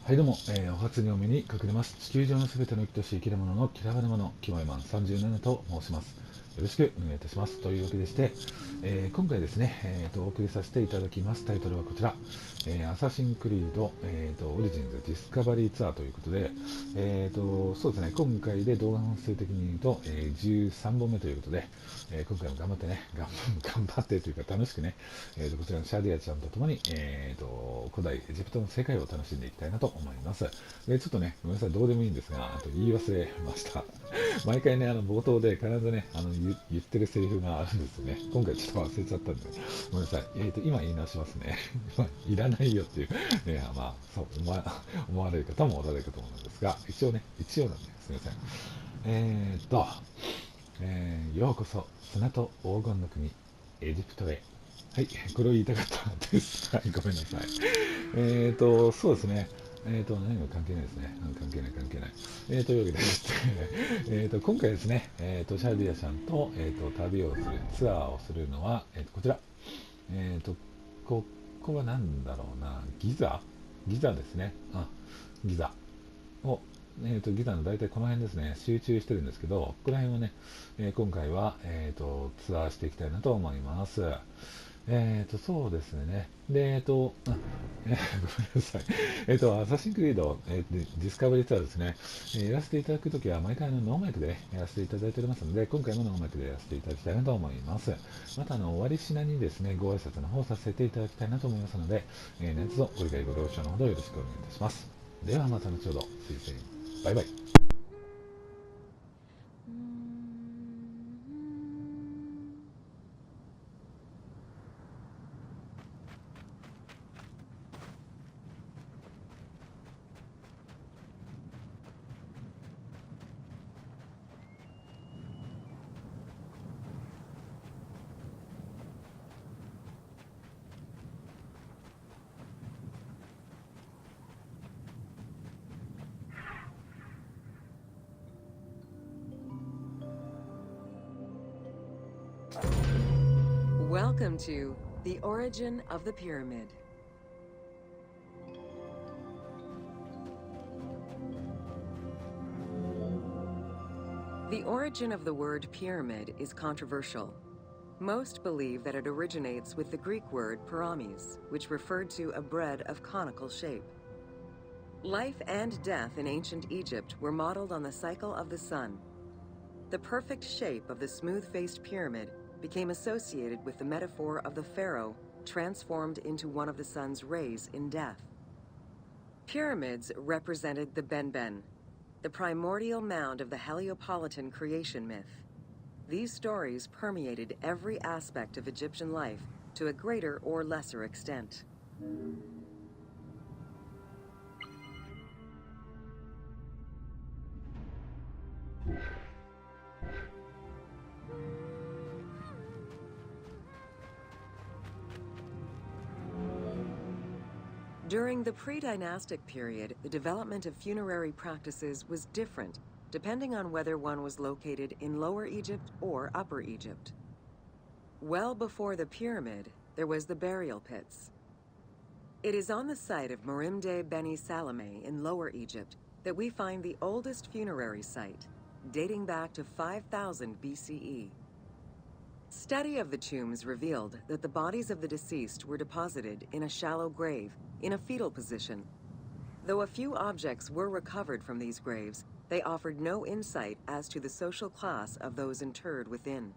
はいどうも、お初にお目にかかれます。地球上のすべての生きとし生きるものの嫌われ者、キモイマン37と申します。よろしくお願いいたします。というわけでして、今回ですね、お送りさせていただきます。タイトルはこちら、アサシンクリード、オリジンズディスカバリーツアーということで、そうですね、今回で動画の数的に言うと、13本目ということで、今回も頑張ってね、頑張ってというか楽しくね、こちらのシャディアちゃんとともに、古代エジプトの世界を楽しんでいきたいなと思います。で、ちょっとね、ごめんなさい、どうでもいいんですが、あと言い忘れました。毎回ね、冒頭で必ずね、言ってるセリフがあるんですよね。今回ちょっと忘れちゃったんで、ごめんなさい。今言い直しますね。いらないよっていう、ね、まあ、そう思われる方もおられるかと思うんですが、一応なんですみません。ようこそ砂と黄金の国、エジプトへ。はい、これを言いたかったです。はい、ごめんなさい。そうですね。何も関係ないですね。関係ない。というわけでですね、今回ですね、シャディアさんと、旅をする、ツアーをするのは、こちら。えっ、と、ここは何だろうな、ギザですね。ギザを、ギザの大体この辺ですね、集中してるんですけど、ここら辺をね、今回は、ツアーしていきたいなと思います。そうですね。で、ごめんなさい。アサシンクリード、ディスカバリーツアーですね。やらせていただくときは、毎回ノーマイクで、ね、やらせていただいておりますので、今回もノーマイクでやらせていただきたいなと思います。また、終わりしなにですね、ご挨拶の方させていただきたいなと思いますので、何卒ご理解ご了承のほどよろしくお願いいたします。ではまた後ほど。推薦。バイバイ。Welcome to the origin of the pyramid. The origin of the word pyramid is controversial. Most believe that it originates with the Greek word pyramis, which referred to a bread of conical shape. Life and death in ancient Egypt were modeled on the cycle of the sun. The perfect shape of the smooth-faced pyramid became associated with the metaphor of the pharaoh transformed into one of the sun's rays in death. Pyramids represented the Benben, the primordial mound of the Heliopolitan creation myth. These stories permeated every aspect of Egyptian life to a greater or lesser extent. During the pre-dynastic period, the development of funerary practices was different, depending on whether one was located in Lower Egypt or Upper Egypt. Well before the pyramid, there was the burial pits. It is on the site of Merimde Beni Salame in Lower Egypt that we find the oldest funerary site, dating back to 5000 BCE. Study of the tombs revealed that the bodies of the deceased were deposited in a shallow grave, in a fetal position. Though a few objects were recovered from these graves, they offered no insight as to the social class of those interred within.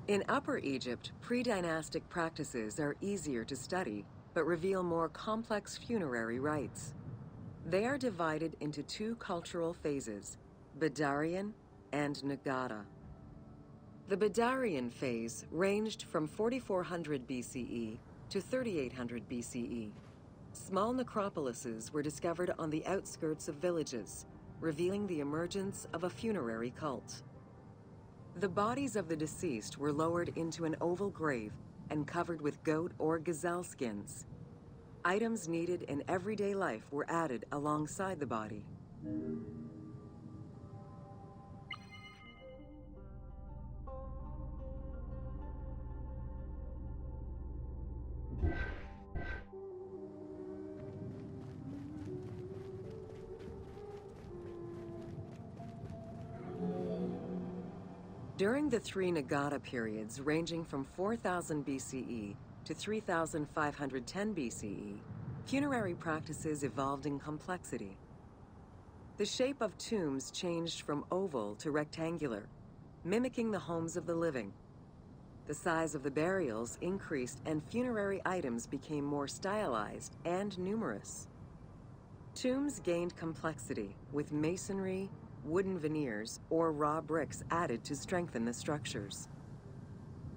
In Upper Egypt, pre-dynastic practices are easier to study, but reveal more complex funerary rites. They are divided into two cultural phases, Badarian and Nagata. The Badarian phase ranged from 4400 BCE to 3800 BCE. Small necropolises were discovered on the outskirts of villages, revealing the emergence of a funerary cult. The bodies of the deceased were lowered into an oval grave and covered with goat or gazelle skins. Items needed in everyday life were added alongside the body. During the three Nagata periods ranging from 4000 BCE to 3510 BCE, funerary practices evolved in complexity. The shape of tombs changed from oval to rectangular, mimicking the homes of the living. The size of the burials increased and funerary items became more stylized and numerous. Tombs gained complexity with masonry, wooden veneers, or raw bricks added to strengthen the structures.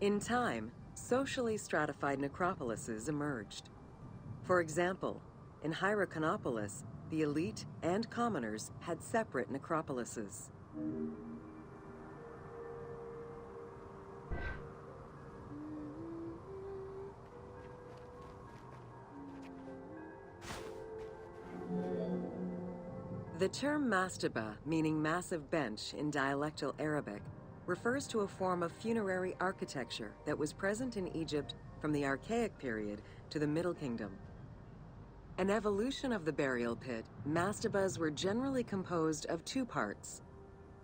In time, socially stratified necropolises emerged. For example, in Hyrcanopolis, the elite and commoners had separate necropolises. The term mastaba, meaning massive bench in dialectal Arabic, refers to a form of funerary architecture that was present in Egypt from the Archaic period to the Middle Kingdom. An evolution of the burial pit, mastabas were generally composed of two parts.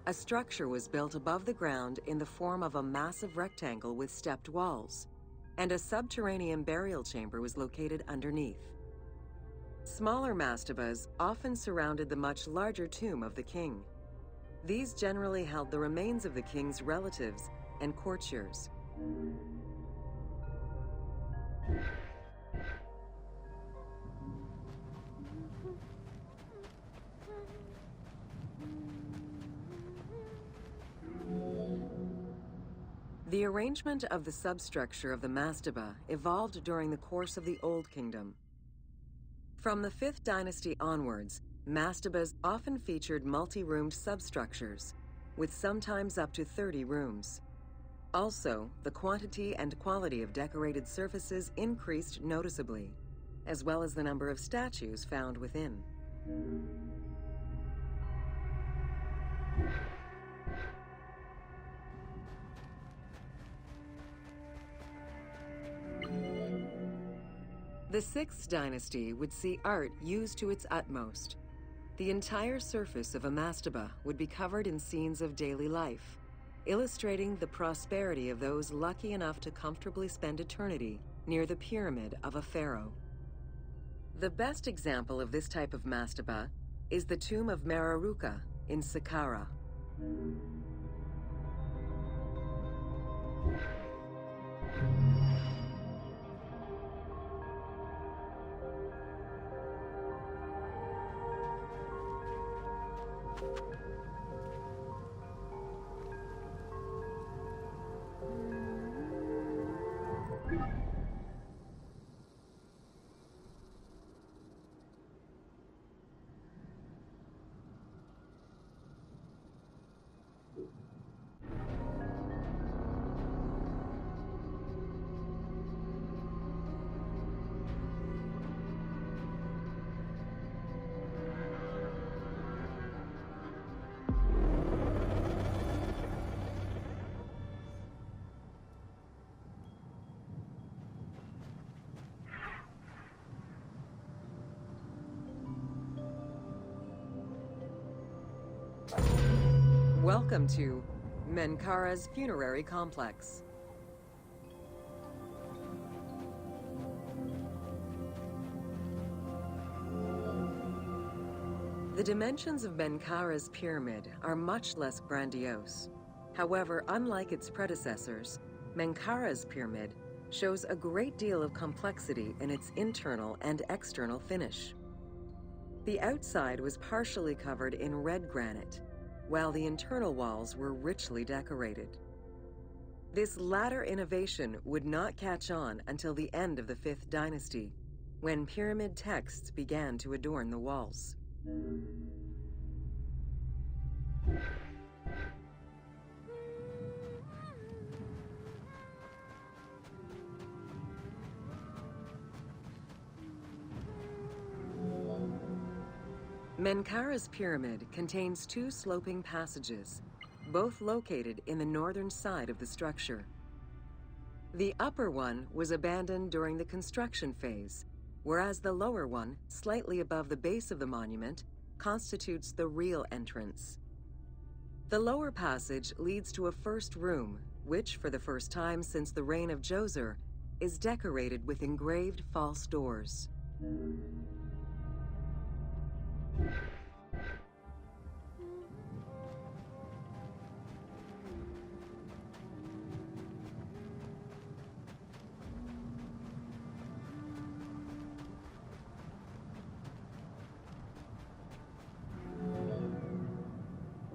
A structure was built above the ground in the form of a massive rectangle with stepped walls, and a subterranean burial chamber was located underneath. Smaller mastabas often surrounded the much larger tomb of the king. These generally held the remains of the king's relatives and courtiers. The arrangement of the substructure of the mastaba evolved during the course of the Old Kingdom. From the 5th dynasty onwards, mastabas often featured multi-roomed substructures, with sometimes up to 30 rooms. Also, the quantity and quality of decorated surfaces increased noticeably, as well as the number of statues found within. The 6th dynasty would see art used to its utmost. The entire surface of a mastaba would be covered in scenes of daily life, illustrating the prosperity of those lucky enough to comfortably spend eternity near the pyramid of a pharaoh. The best example of this type of mastaba is the tomb of Mereruka in Saqqara. Welcome to Menkaura's funerary complex. The dimensions of Menkaura's pyramid are much less grandiose. However, unlike its predecessors, Menkaura's pyramid shows a great deal of complexity in its internal and external finish. The outside was partially covered in red granite, while the internal walls were richly decorated. This latter innovation would not catch on until the end of the 5th dynasty, when pyramid texts began to adorn the walls. Menkara's pyramid contains two sloping passages, both located in the northern side of the structure. The upper one was abandoned during the construction phase, whereas the lower one, slightly above the base of the monument, constitutes the real entrance. The lower passage leads to a first room, which, for the first time since the reign of Djoser, is decorated with engraved false doors.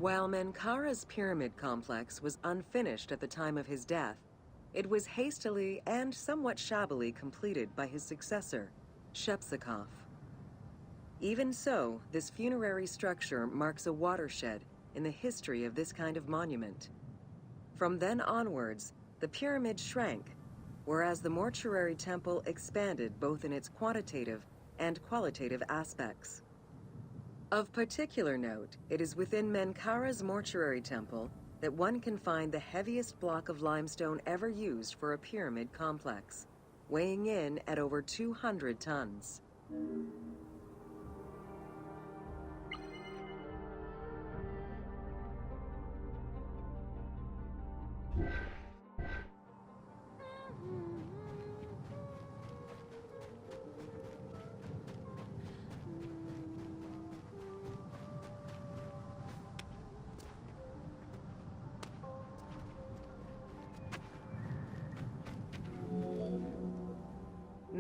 While Menkara's pyramid complex was unfinished at the time of his death, it was hastily and somewhat shabbily completed by his successor, Shepsakov. Even so, this funerary structure marks a watershed in the history of this kind of monument. From then onwards, the pyramid shrank, whereas the mortuary temple expanded both in its quantitative and qualitative aspects. Of particular note, it is within Menkara's mortuary temple that one can find the heaviest block of limestone ever used for a pyramid complex, weighing in at over 200 tons.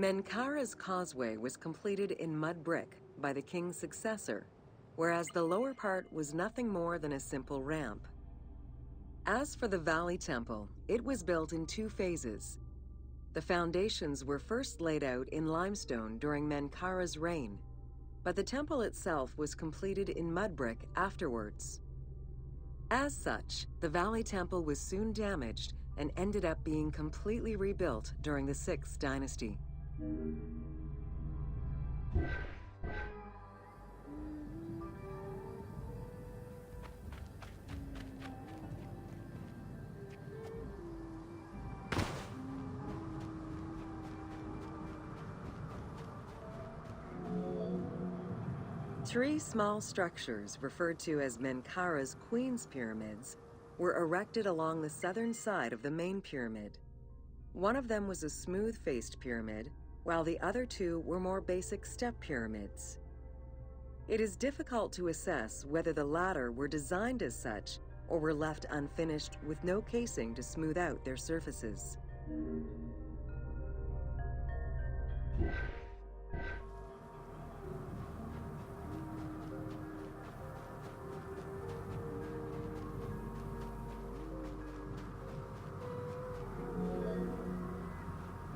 Menkara's causeway was completed in mud brick by the king's successor, whereas the lower part was nothing more than a simple ramp. As for the Valley Temple, it was built in two phases. The foundations were first laid out in limestone during Menkara's reign, but the temple itself was completed in mud brick afterwards. As such, the Valley Temple was soon damaged and ended up being completely rebuilt during the 6th dynasty. Three small structures, referred to as Menkara's Queen's Pyramids, were erected along the southern side of the main pyramid. One of them was a smooth-faced pyramid, while the other two were more basic step pyramids. It is difficult to assess whether the latter were designed as such or were left unfinished with no casing to smooth out their surfaces.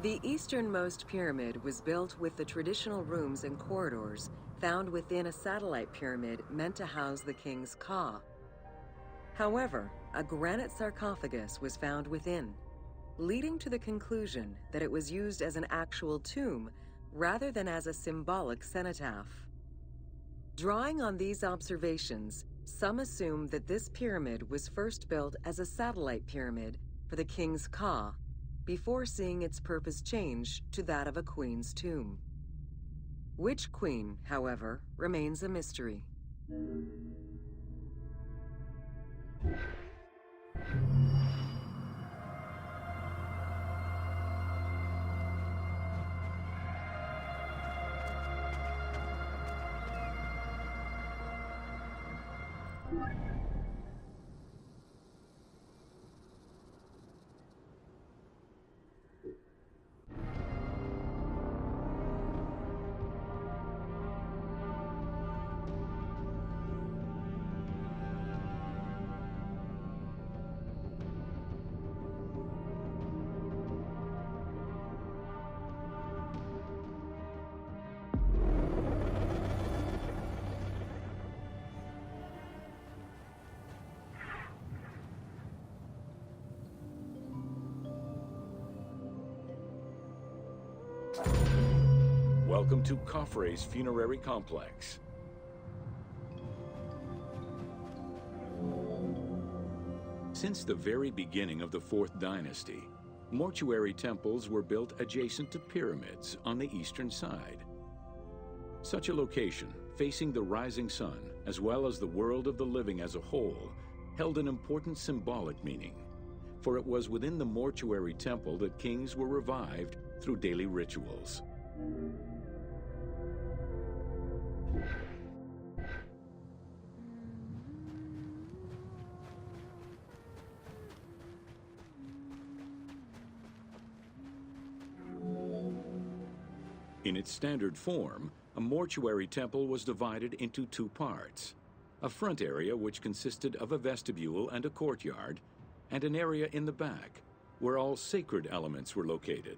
The easternmost pyramid was built with the traditional rooms and corridors found within a satellite pyramid meant to house the king's Ka. However, a granite sarcophagus was found within, leading to the conclusion that it was used as an actual tomb rather than as a symbolic cenotaph. Drawing on these observations, some assume that this pyramid was first built as a satellite pyramid for the king's Ka, before seeing its purpose change to that of a queen's tomb. Which queen, however, remains a mystery. Welcome to Khafre's funerary complex. Since the very beginning of the 4th dynasty, mortuary temples were built adjacent to pyramids on the eastern side. Such a location, facing the rising sun, as well as the world of the living as a whole, held an important symbolic meaning, for it was within the mortuary temple that kings were revived through daily rituals. In its standard form, a mortuary temple was divided into 2 parts: a front area which consisted of a vestibule and a courtyard, and an area in the back, where all sacred elements were located.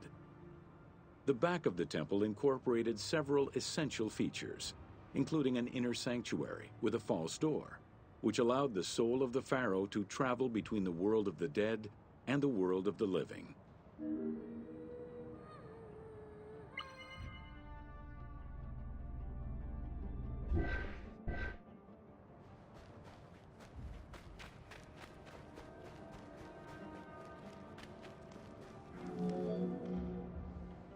The back of the temple incorporated several essential features, including an inner sanctuary with a false door, which allowed the soul of the pharaoh to travel between the world of the dead and the world of the living.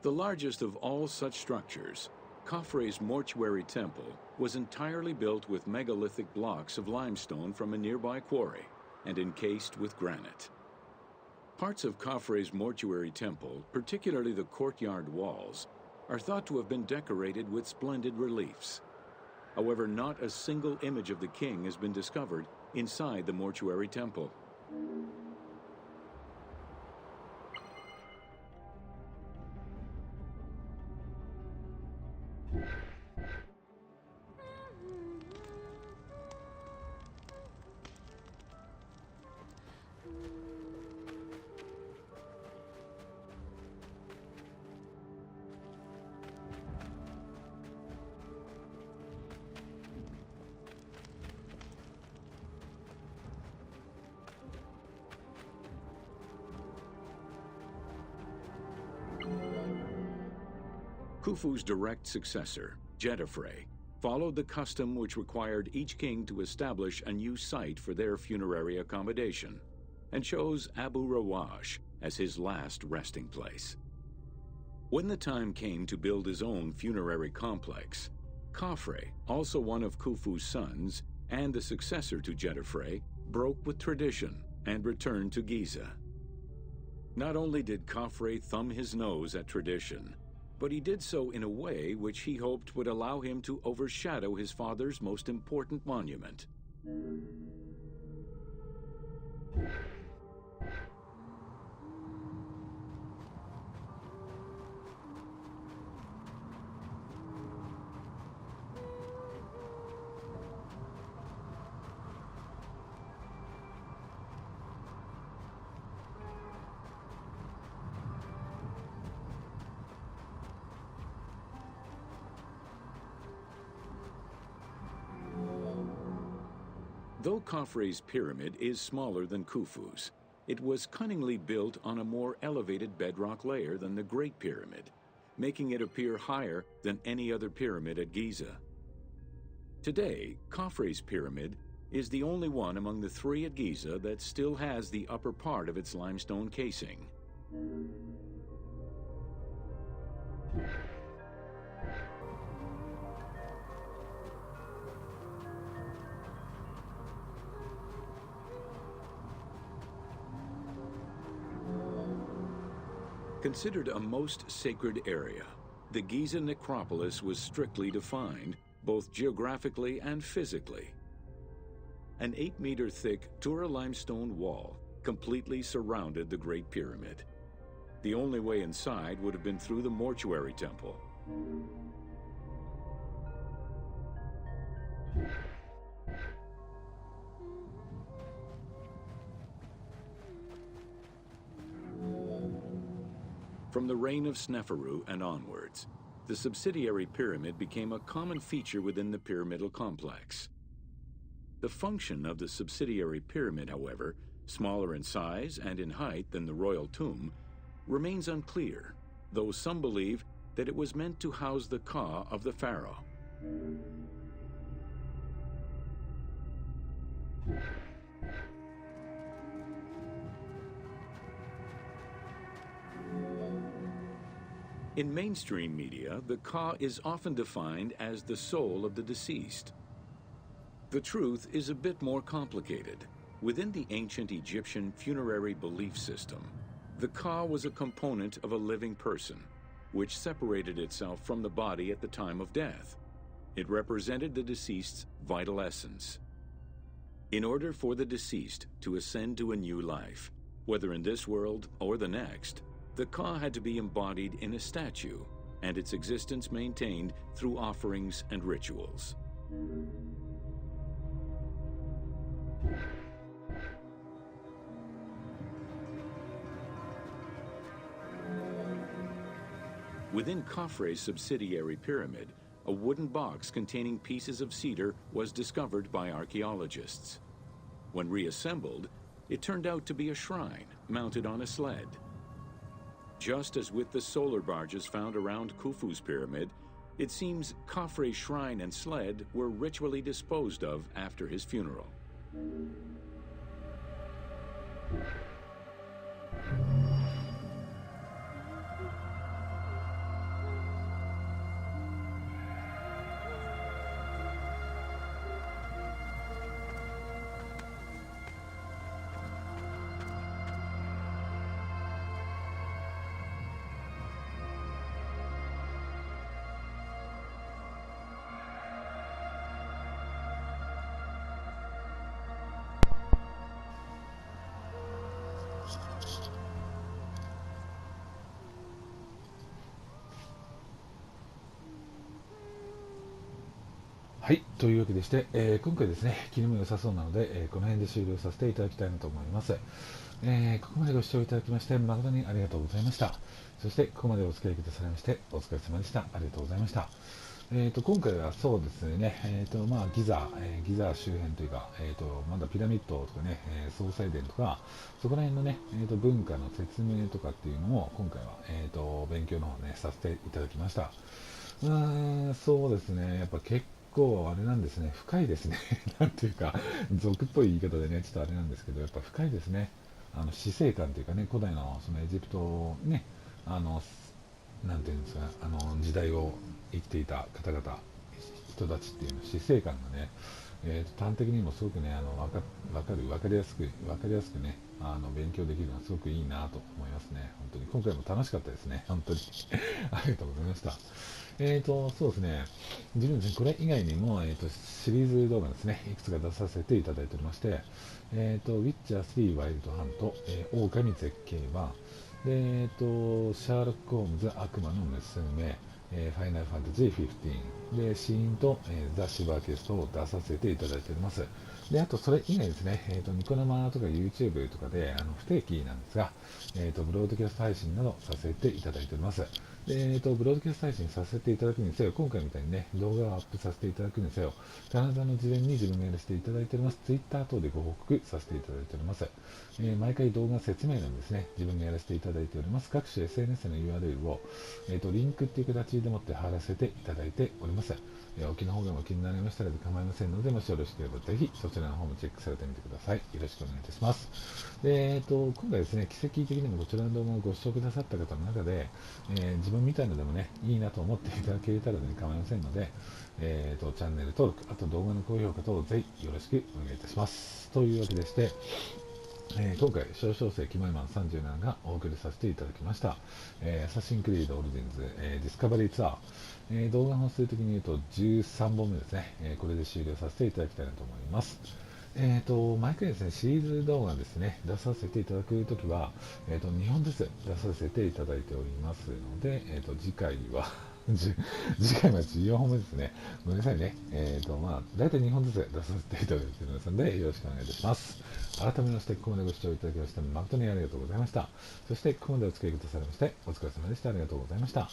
The largest of all such structures, Khafre's mortuary temple was entirely built with megalithic blocks of limestone from a nearby quarry and encased with granite. Parts of Khafre's mortuary temple, particularly the courtyard walls, are thought to have been decorated with splendid reliefs. However, not a single image of the king has been discovered inside the mortuary temple. Khufu's direct successor, Jedefre, followed the custom which required each king to establish a new site for their funerary accommodation, and chose Abu Rawash as his last resting place. When the time came to build his own funerary complex, Khafre, also one of Khufu's sons and the successor to Jedefre, broke with tradition and returned to Giza. Not only did Khafre thumb his nose at tradition, but he did so in a way which he hoped would allow him to overshadow his father's most important monument. Though Khafre's pyramid is smaller than Khufu's, it was cunningly built on a more elevated bedrock layer than the Great Pyramid, making it appear higher than any other pyramid at Giza. Today, Khafre's pyramid is the only one among the 3 at Giza that still has the upper part of its limestone casing. Considered a most sacred area, the Giza necropolis was strictly defined, both geographically and physically. An 8-meter-thick Tura limestone wall completely surrounded the Great Pyramid. The only way inside would have been through the mortuary temple. From the reign of Sneferu and onwards, the subsidiary pyramid became a common feature within the pyramidal complex. The function of the subsidiary pyramid, however, smaller in size and in height than the royal tomb, remains unclear, though some believe that it was meant to house the ka of the pharaoh. In mainstream media, the ka is often defined as the soul of the deceased. The truth is a bit more complicated. Within the ancient Egyptian funerary belief system, the ka was a component of a living person, which separated itself from the body at the time of death. It represented the deceased's vital essence. In order for the deceased to ascend to a new life, whether in this world or the next, the ka had to be embodied in a statue, and its existence maintained through offerings and rituals. Within Khafre's subsidiary pyramid, a wooden box containing pieces of cedar was discovered by archaeologists. When reassembled, it turned out to be a shrine mounted on a sled. Just as with the solar barges found around Khufu's pyramid, it seems Khafre's shrine and sled were ritually disposed of after his funeral.はい、というわけでして、今回ですね、気にも良さそうなので、この辺で終了させていただきたいなと思います。ここまでご視聴いただきまして誠にありがとうございました。そしてここまでお付き合いくださいましてお疲れ様でした。ありがとうございました。今回はそうですね、ギザ周辺というか、まだピラミッドとかね、総裁殿とか、そこら辺のね、文化の説明とかっていうのを今回は、勉強の方ね、させていただきました。そうですね、やっぱ結構あれなんですね、深いですね。なんていうか、俗っぽい言い方でね、ちょっとあれなんですけど、やっぱ深いですね。死生観というかね、古代のそのエジプトね、なんていうんですか、時代を生きていた方々、人たちっていうの死生観がね、端的にもすごくね、わかりやすくね、勉強できるのはすごくいいなと思いますね。本当に今回も楽しかったですね。本当にありがとうございました。そうですね、自分ですね、これ以外にも、シリーズ動画ですね、いくつか出させていただいておりまして、ウィッチャー3ワイルドハント、狼絶景は、で、シャーロック・ホームズ悪魔の娘、ファイナルファンタジー15で、シーンと、ザ・シバーケストを出させていただいております。で、あとそれ以外ですね、ニコ生とか YouTube とかで不定期なんですが、ブロードキャスト配信などさせていただいております。で、ブロードキャスト配信させていただくにせよ、今回みたいにね、動画をアップさせていただくにせよ、必ず事前に自分がやらせていただいております、Twitter 等でご報告させていただいております。毎回動画説明欄ですね、自分がやらせていただいております、各種 SNS の URL を、リンクっていう形でもって貼らせていただいております。お気の方がお気になりましたら構いませんので、もしよろしければぜひそちらの方もチェックされてみてください。よろしくお願いいたします。で、今回ですね、奇跡的にもこちらの動画をご視聴くださった方の中で、自分みたいのでもね、いいなと思っていただけたら、ね、構いませんので、チャンネル登録、あと動画の高評価等をぜひよろしくお願いいたします。というわけでして、今回、少々生キマイマン37がお送りさせていただきました。アサシンクリードオリジンズ、ディスカバリーツアー、動画本数的に言うと13本目ですね、これで終了させていただきたいなと思います。毎回ですね、シリーズ動画ですね、出させていただくときは、2本ずつ出させていただいておりますので、次回は14本目ですね。ごめんなさいね。大体2本ずつ出させていただいていますので、よろしくお願いいたします。改めまして、ここまでご視聴いただきまして、誠にありがとうございました。そして、ここまでお付き合いくださいまして、お疲れ様でした。ありがとうございました。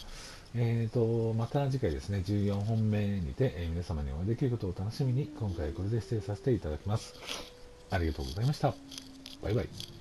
また次回ですね、14本目にて、皆様にお会いできることを楽しみに、今回これで失礼させていただきます。ありがとうございました。バイバイ。